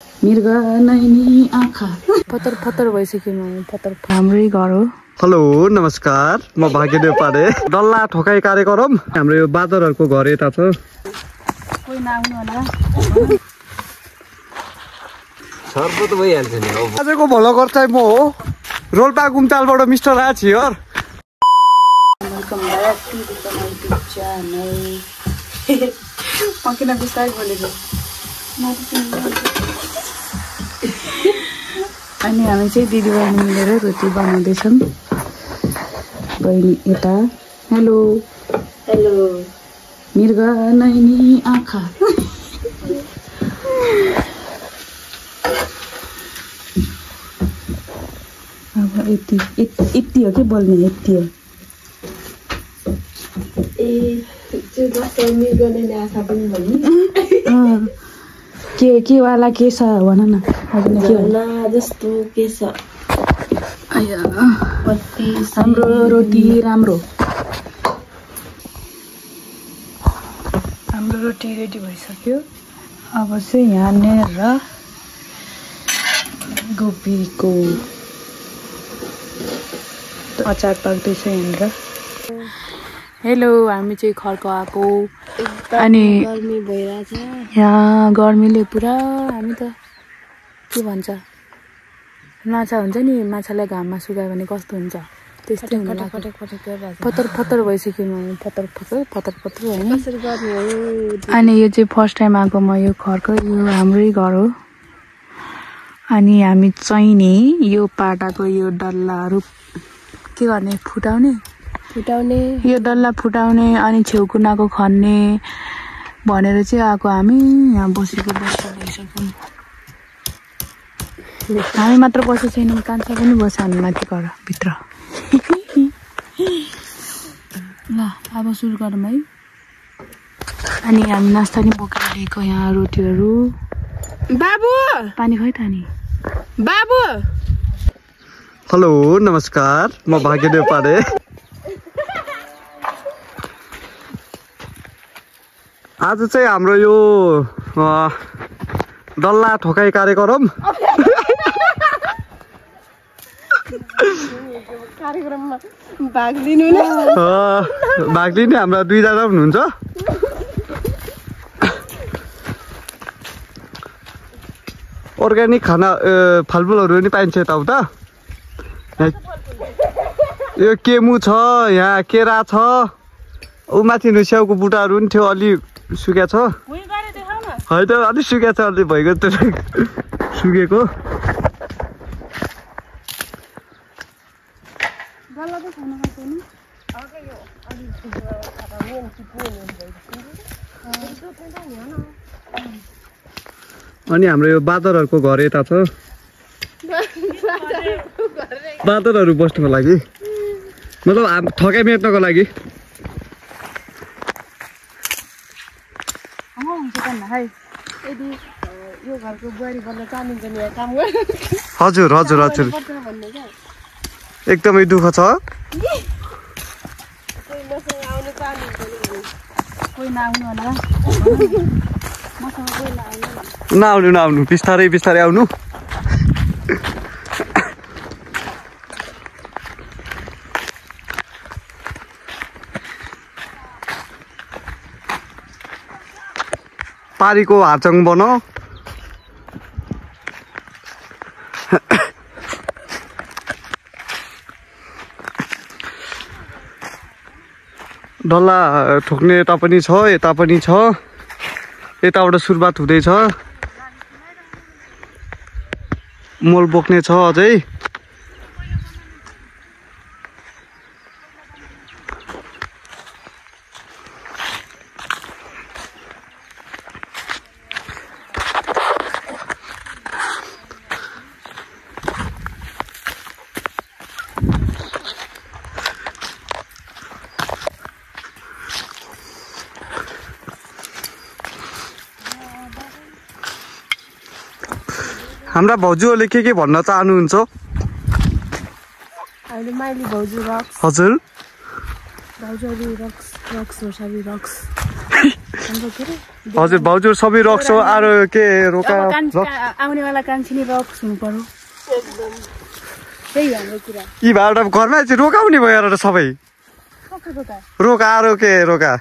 मृग नैनी आँखा फतर फतर भइसक्यो म फतर हाम्रै घर हो। हेलो नमस्कार, म भाग्यदेव पाडे। डल्ला ठोकाई कार्यक्रम हाम्रो यो बादरहरुको घर यता छ। कोही नआउनु होला सर्व त भइहाल्छ नि। आजको भलो गर्छ म हो रोल्पा गुम्टालबाट mister Raj here. Welcome back to the YouTube channel. पकिन बिस्तारै बोलेको अनि हामी चाहिँ दिदीबहिनी मिलेर रोटी बनाउँदैछौँ। बहिनी यता हेलो हेलो मृग नैनी आँखा अब यति हो कि बोल्ने यति हो। के वाला के छ भन न। के जस्तो के छ हाम्रो रोटी राम्रो। हाम्रो रोटी रेडी भइसक्यो। अब चाहिँ यहाँनिर गोपीको अचार पाक्दैछ यहाँनिर। हेलो हामी चाहिँ खर्को आएको अनि गर्मी भइरहेछ यहाँ। गर्मीले पुरा हामी त के भन्छ माछा हुन्छ नि, माछालाई घाममा सुकायो भने कस्तो हुन्छ त्यस्तै हुन्छ। फतर फतर भइसक्यो म फतर फतर होइन। अनि यो चाहिँ फर्स्ट टाइम आएको म यो खर्को। यो हाम्रै घर हो अनि हामी चाहिँ नि यो पाटाको यो डल्लाहरू के गर्ने फुटाउने यो डल्ला फुटाउने अनि छेउ कुनाको खन्ने भनेर चाहिँ आएको हामी। यहाँ बसेको बसिसक्यौँ। हामी मात्र बसेको छैनौँ, कान्छा पनि बस्छ हामी माथि घर भित्र। ल अब सुरु गरौँ है। अनि हामी नास्ता नि बोकेर ल्याएको यहाँ रोटीहरू। बाबु पानी खै त नि बाबु। हेलो नमस्कार, म भाग्यदेव पाडे। आज चाहिँ हाम्रो यो डल्ला ठोकाई कार्यक्रम कार्यक्रममा भाग लिनु नि भाग लिने हाम्रा दुईजना हुनुहुन्छ। अर्ग्यानिक खाना फलफुलहरू पनि पाइन्छ यताउता। यो केमु छ, यहाँ केरा छ, ऊ माथि स्याउको बुटाहरू पनि थियो, अलि सुक्या छ है त, अलिक सुक्या छ, अलि भइगयो त सुकेको। अनि हाम्रो यो बादरहरुको घर यता छ। बादरहरु बस्नुको लागि मतलब ठकाइ मेट्नको लागि। हजुर हजुर हजुर एकदमै दुःख छ। नआउनु नआउनु बिस्तारै बिस्तारै आउनु। पारीको हाचङ बन। डल्ला ठोक्ने यता पनि छ, यता पनि छ, यताबाट सुरुवात हुँदैछ। मोल बोक्ने छ अझै। हाम्रा भाउजूहरूले के भन्न चाहनुहुन्छ? अहिले माइली भाउजू रक्स। हजुर भाउजूहरू रक्स रक्स हो, सबै रक्स। हजुर भाउजू सबै रक्स हो अरू के रोका आउनेवाला कान्छी रक्स हुनु पर्यो त्यही हाम्रो कुरा यी भाउटा घरमा चाहिँ रोकाउने भयो र सबै रोका अरू के रोका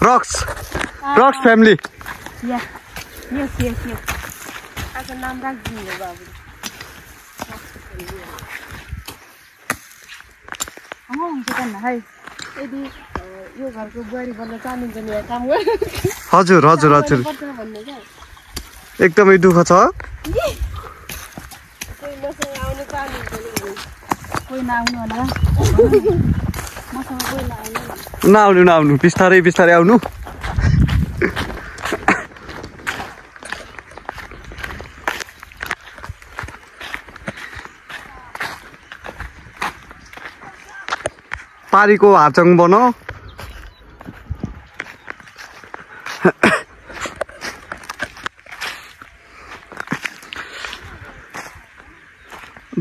रक्स फ्यामिली नाम राखिदिनु बाबु यदि यो घरको बुहारी बन्न चाहनुहुन्छ नि काम गर्नु हजुर हजुर हजुर एकदमै दुःख छ नआउनु बिस्तारै बिस्तारै आउनु पारीको हाचङ बनाऊ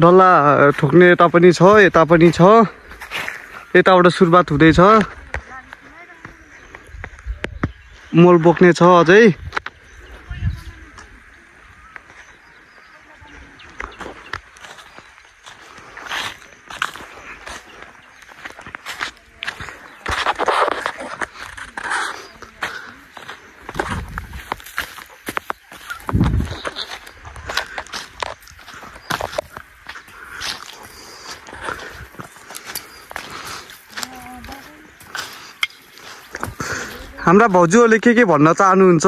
डल्ला ठोक्ने यता पनि छ यता पनि छ यताबाट सुरुवात हुँदैछ मोल बोक्ने छ अझै हाम्रा भाउजूहरूले के भन्न चाहनुहुन्छ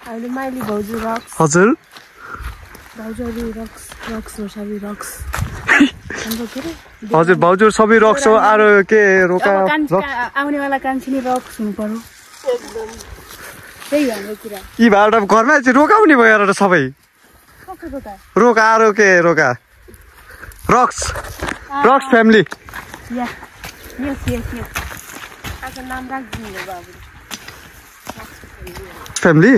अहिले माइली भाउजू रक्स हजुर भाउजूहरू रक्स हो सबै रक्स हजुर भाउजू सबै रक्स हो अरू के रोका आउनेवाला कान्छी रक्स हुनु पर्यो त्यही हाम्रो कुरा यी भाउटा घरमा चाहिँ रोकाउने भयो र सबै रोका अरू के रोका रक्स फ्यामिली नाम राखिदिनु बाबु फ्यामिली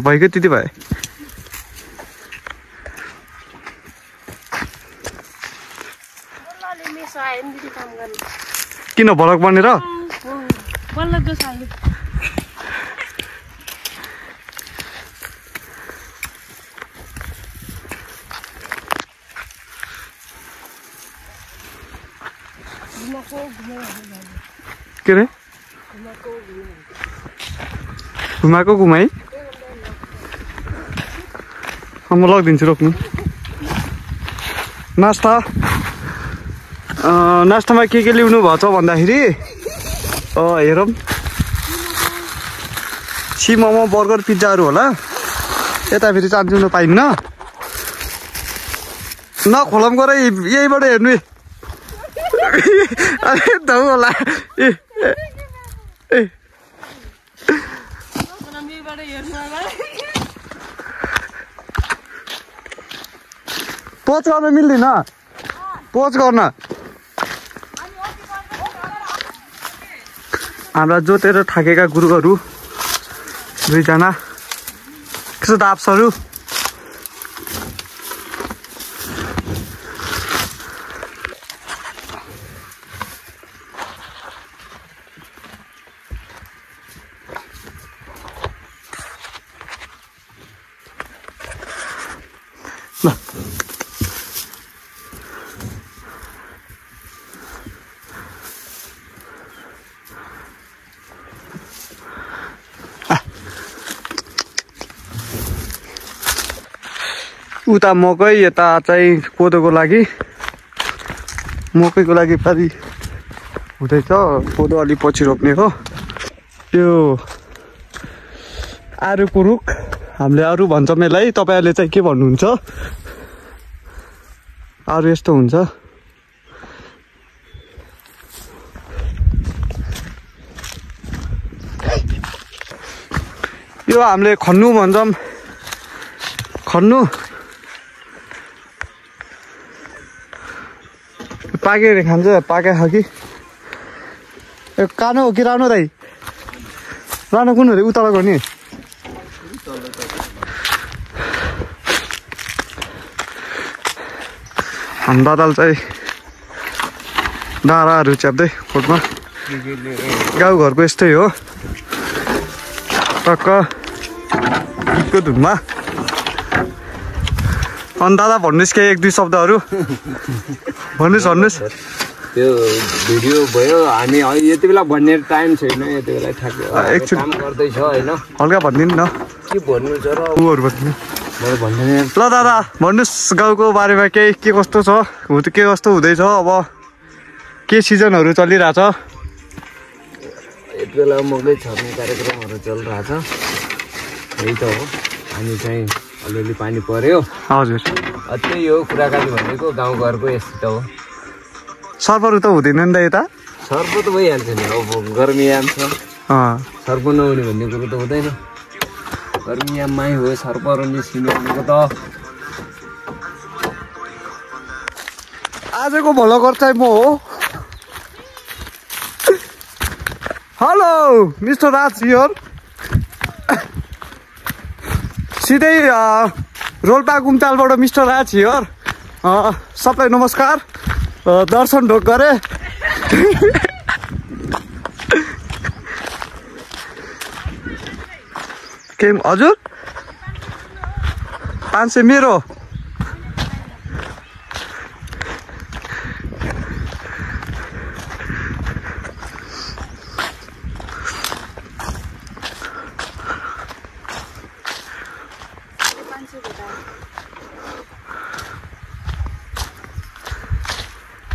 भइगयो त्यति भए किन भलक बनेर के रे घुमाएको घुमाइ म लगिदिन्छु रोक्नु नास्तामा के ल्याउनु भएछ भन्दाखेरि हेरौँ छि मोमो बर्गर पिज्जाहरू होला यता फेरि चान्चुन पाइन्न नखोलाम गर यहीबाट हेर्नु धौ होला पोच गर्न मिल्दैन पोच गर्न हाम्रा जोतेर थाकेका गुरुहरू दुईजना कस्तो दाप्सहरू उता मकै यता चाहिँ कोदोको लागि मकैको लागि पारी हुँदैछ कोदो अलि पछि रोप्ने हो त्यो आरुको रुख हामीले अरू भन्छौँ यसलाई तपाईँहरूले चाहिँ के भन्नुहुन्छ अरू यस्तो हुन्छ यो हामीले खन्नु भन्छौँ खन्नु पाकेर खान्छ पाके हो कि कानो हो कि रानो दाइ रानो कुन हो रे उता गर्ने हाम्रो दादाल चाहिँ डाँडाहरू च्याप्दै खोटमा गाउँघरको यस्तै हो टक्क गीतको धुनमा। अनि दादा भन्नुहोस् के 1-2 शब्दहरू भन्नुहोस्। त्यो भिडियो भयो हामी यति बेला भन्ने टाइम छैन, यति बेला ठ्याक्कै काम गर्दैछ होइन। हल्का भनिदिनु न के भन्नु छ र उहरू भन्नु भन्दैन। ल दादा भन्नुहोस् गाउँको बारेमा केही के कस्तो छ, के कस्तो हुँदैछ, अब के सिजनहरू चलिरहेछ? यति बेला मकै छर्ने कार्यक्रमहरू चलिरहेछ, यही त हो। हामी चाहिँ अलिअलि पानी पर्यो। हजुर त्यही हो कुराकानी भनेको, गाउँघरको यस्तो त हो। सर्पहरू त हुँदैन नि त यता? सर्प त भइहाल्छ नि, अब गर्मी याम छ, सर्प नहुने भन्ने कुरो त हुँदैन। गर्मी याममै हो सर्पहरू निस्किनु भनेको त। आजको भलोकर चाहिँ म हो। Hello mister Raj here. सिधै रोल्पा गुम्टालबाट मिस्टर राज हियर। सबलाई नमस्कार। दर्शन ढोक गरे। के हजुर 500 मेरो।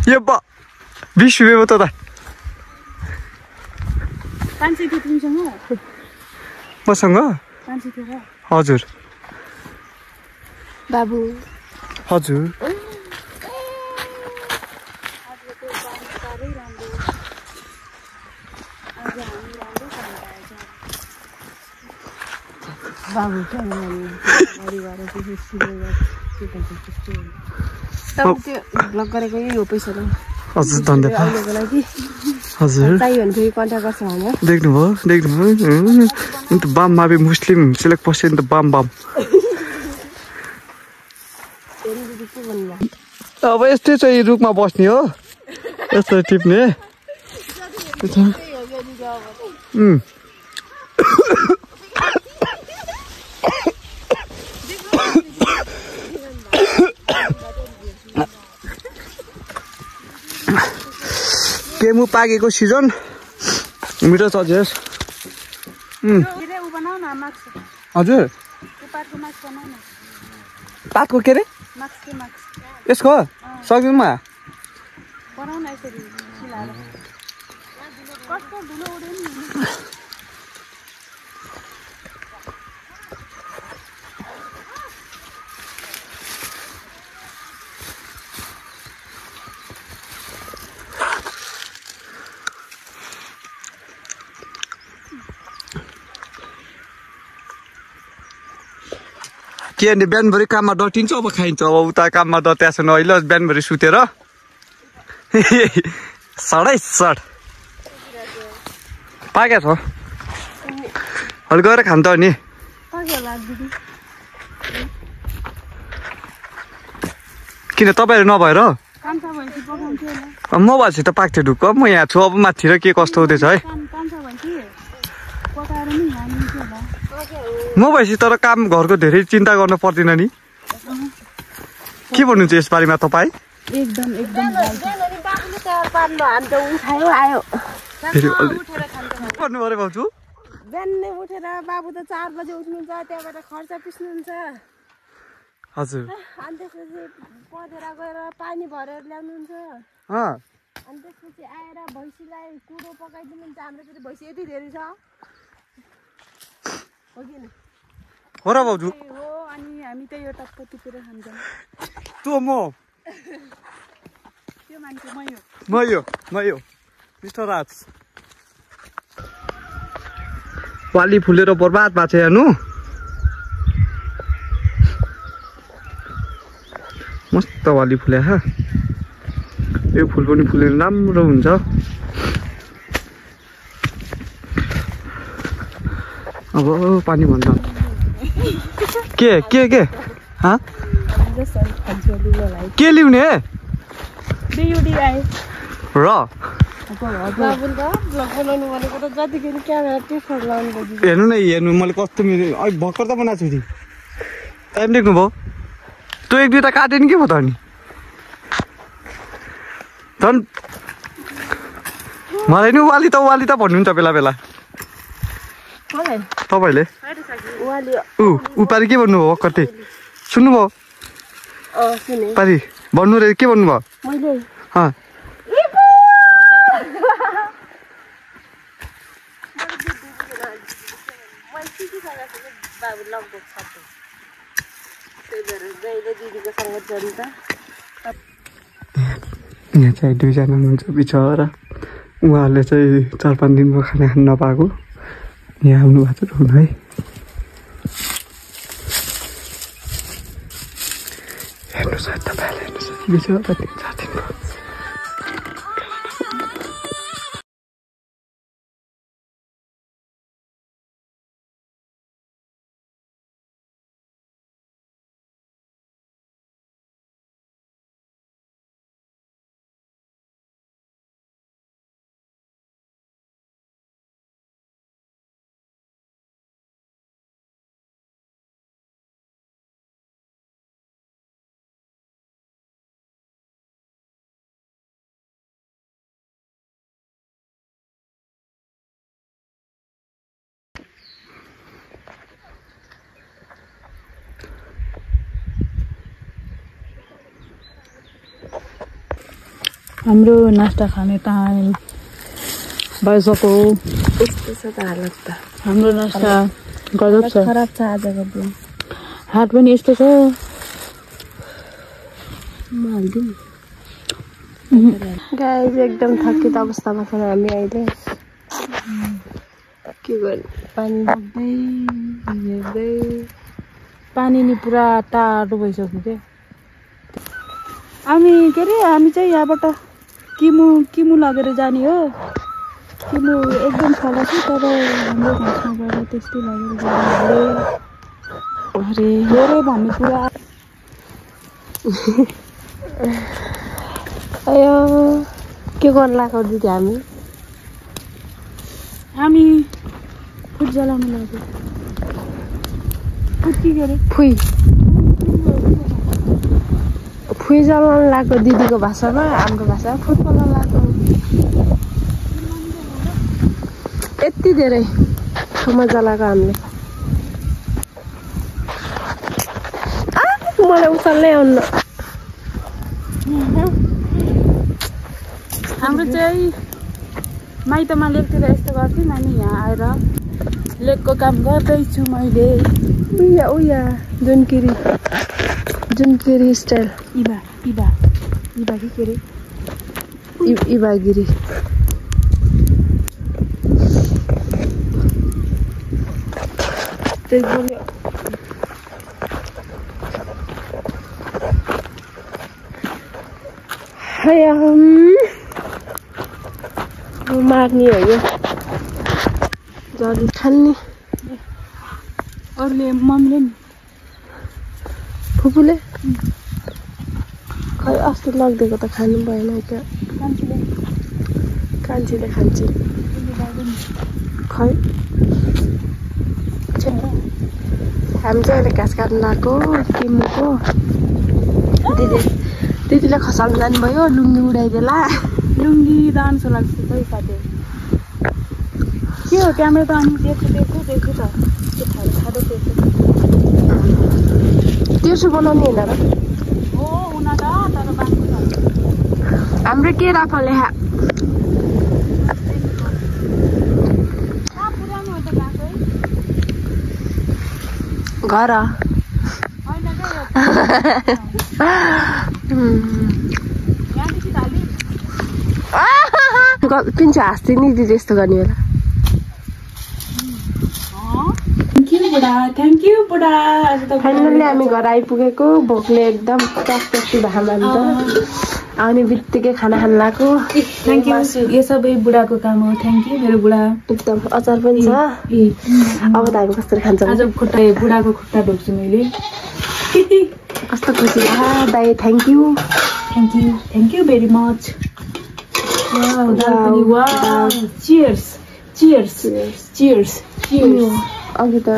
ये 20 रुपियाँ हो त दा। 500 थियो तिमीसँग? मसँग 500 थियो। हजुर बाबु हजुर बाबु त्यो ब्लग गरेको यही हो पैसा ल। हजुर धन्यवाद। अहिलेको लागि हजुर चाहियो भने फेरि कन्ट्याक्ट गर्छ भने देख्नुभयो अन्त बाम माबे मुस्लिम सिलेक्ट पस्यो नि त बाम अब यस्तै चाहिँ रुखमा बस्ने हो, यस्तो टिप्ने। केमु पाकेको सिजन मिठो छ जेस। हजुर पातको के अरे यसको सक्दिनमा के अनि बिहानभरि काममा डटिन्छ अब खाइन्छ। अब उता काममा डट्याएछन् अहिले बिहानभरि सुतेर सडै सड पाके छ अलि गएर खान्छ नि। किन तपाईँहरू नभएर म भएपछि त पाक्थ्यो ढुक्क। म यहाँ छु अब माथि र के कस्तो हुँदैछ है म भएपछि। तर काम घरको धेरै चिन्ता गर्न पर्दैन नि। के भन्नुहुन्छ यसबारेमा तपाईँ? एकदम भन्नु पऱ्यो भाउजू। बिहानै उठेर बाबु त 4 बजे उठ्नुहुन्छ, त्यहाँबाट खर्च पिस्नुहुन्छ। हजुर अनि त्यसपछि पढेर गएर पानी भरेर ल्याउनुहुन्छ। अनि त्यसपछि आएर भैँसीलाई कुरो पकाइदिनुहुन्छ। हाम्रो फेरि भैँसी यति धेरै छ हो कि न? हो र भाउजू हो। अनि हामी त यो टक्क टिपेर खान्छौँ। त्यो म त्यो मान्छे म यो मिस्टर राज। वाली फुलेर बर्बाद भएको छ हेर्नु। मस्त वाली फुले हा। यो फुल पनि फुलेर राम्रो हुन्छ। अब पानी भन्दा के के ल्याउने र हेर्नु न हेर्नु मैले कस्तो मेरो भर्खर त बनाएको छु टाइम देख्नु भयो तँ एक दुईवटा काट्यो नि के भयो त अनि झन् मलाई नि वाली त भन्नुहुन्छ बेला बेला तपाईँले उपारि के भन्नुभयो भर्खर त्यही सुन्नुभयो पारि भन्नु रे के भन्नुभयो यहाँ चाहिँ दुईजना हुनुहुन्छ बिचरा उहाँहरूले चाहिँ 4-5 दिनको खाना खानु नपाएको यहाँ आउनु भएको छ हुनु है हेर्नुहोस् है तपाईँहरूले हेर्नुहोस् बिचरा 4 दिनको हाम्रो नास्ता खाने टाइम भइसक्यो यस्तो छ त हालत त हाम्रो नास्ता गजब छ खराब छ आजको दिन हात पनि यस्तो छ गाइस एकदम थकित अवस्थामा छौँ हामी अहिले के गर्नु पानी बग्दै हेर्दै पानी नि पुरा टाढो भइसक्यो क्या हामी के अरे हामी चाहिँ यहाँबाट किमु लगेर जाने हो किमु एकदम छला छ तर हाम्रो घाँसमा गएर त्यस्तै लगेर जाने अरे हेरे भन्ने कुरा अयो के गर्न लाग्यो दिदी हामी फुट जलाउनु लाग्यो फुट के अरे फुई जलाउनु लाग्यो दिदीको भाषामा हाम्रो भाषामा फुट जलाउनु लाग्यो यति धेरै ठाउँमा जलाएको हामीले मलाई उचाल्नै आउनु हाम्रो चाहिँ माइतमा लेकतिर यस्तो गर्थेँ अनि यहाँ आएर लेकको काम गर्दैछु मैले उया जुनकिरी स्टाइल इबा कि के अरे इबागिरी त्यही बोल्यो मार्ने हो यो जरी खान्ने अरूले मम्मीले नि फुपूले खै अस्ति लगिदिएको त खानु भएन क्या कान्छीले खान्छ खै हामी चाहिँ अहिले घाँस काट्नु लगाएको किमुको दिदीले खसाल्नु जानुभयो लुङ्गी उडाइदेला लुङ्गी दान्सो लाग्छ खै साथी के हो क्यामेरा त अनि देख्छु त खाँदो तेर्सो बनाउने होइन र हो हुन त तर बाँच्नु छ हाम्रो के राख लेखा पुरानो हो त गएको घर पिन्छ हाँस्थे नि दिदी यस्तो गर्ने बेला फाइनल्ली हामी घर आइपुगेको भोकले एकदम ट्याक्सी भएको हामी त आउने बित्तिकै खाना खानु लाग्यो थ्याङ्क यू यो सबै बुढाको काम हो थ्याङ्क यू मेरो बुढा एकदम अचार पनि छ अब त हामी कसरी खान्छ आज बुढाको खुट्टा ढोक्छु मैले कस्तो खुसी दाइ thank you very much Wow. Cheers. Cheers. Cheers. Cheers. अघि त